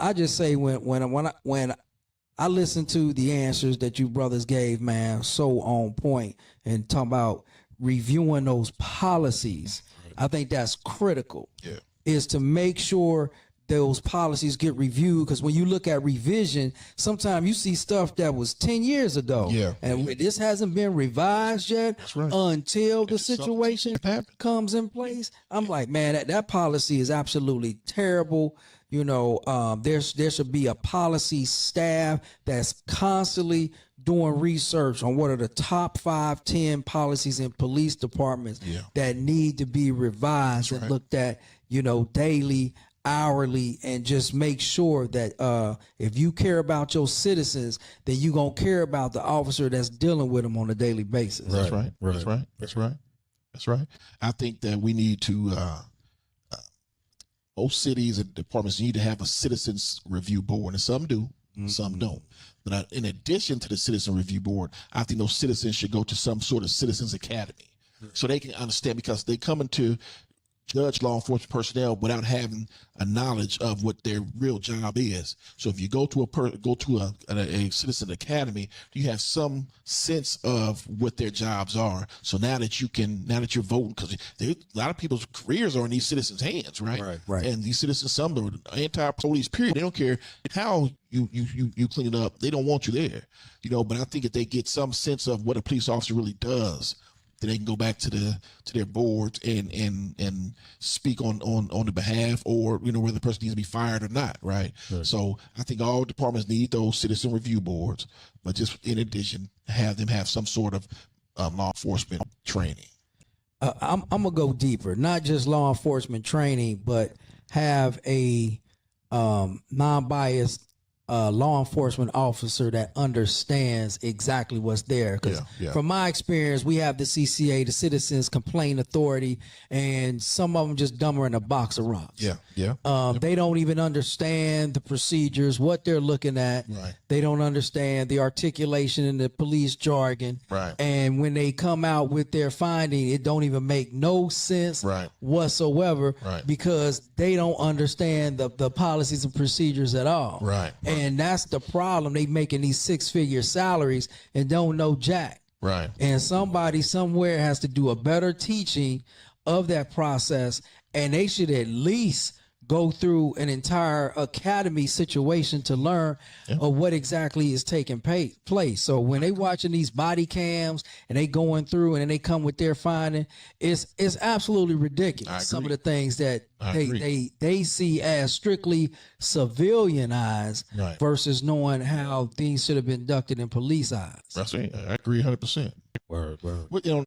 I just say when I listen to the answers that you brothers gave, man, so on point, and talk about reviewing those policies. I think that's critical. Yeah. Is to make sure those policies get reviewed, because when you look at revision, sometimes you see stuff that was 10 years ago. Yeah. And this hasn't been revised yet right. until the situation comes in place. I'm like, man, that policy is absolutely terrible. You know, there should be a policy staff that's constantly doing research on what are the top 5, 10 policies in police departments that need to be revised and looked at, you know, daily, hourly, and just make sure that if you care about your citizens, then you gonna care about the officer that's dealing with them on a daily basis. That's right. That's right. I think that we need to most cities and departments need to have a citizens review board, and some do, some don't. But in addition to the citizen review board, I think those citizens should go to some sort of citizens academy so they can understand, because they come into judge law enforcement personnel without having a knowledge of what their real job is. So if you go to a citizen academy, you have some sense of what their jobs are. So now that you're voting, because a lot of people's careers are in these citizens' hands, right? Right. And these citizens, some are anti-police, period. They don't care how you clean it up. They don't want you there, you know. But I think if they get some sense of what a police officer really does, then they can go back to their boards and speak on the behalf, or, you know, whether the person needs to be fired or not, right? So I think all departments need those citizen review boards, but just in addition, have them have some sort of law enforcement training. I'm gonna go deeper, not just law enforcement training, but have a non-biased law enforcement officer that understands exactly what's there. Because from my experience, we have the CCA, the Citizens Complaint Authority, and some of them just dumber in a box of rocks. They don't even understand the procedures, what they're looking at. They don't understand the articulation in the police jargon. And when they come out with their finding, it don't even make no sense whatsoever, because they don't understand the policies and procedures at all. And that's the problem. They making these 6-figure salaries and don't know jack. And somebody somewhere has to do a better teaching of that process, and they should at least go through an entire academy situation to learn of what exactly is taking place. So when they watching these body cams and they going through and then they come with their finding, it's absolutely ridiculous. Some of the things that they see as strictly civilian eyes versus knowing how things should have been conducted in police eyes. That's it. I agree 100%. Word. But, you know,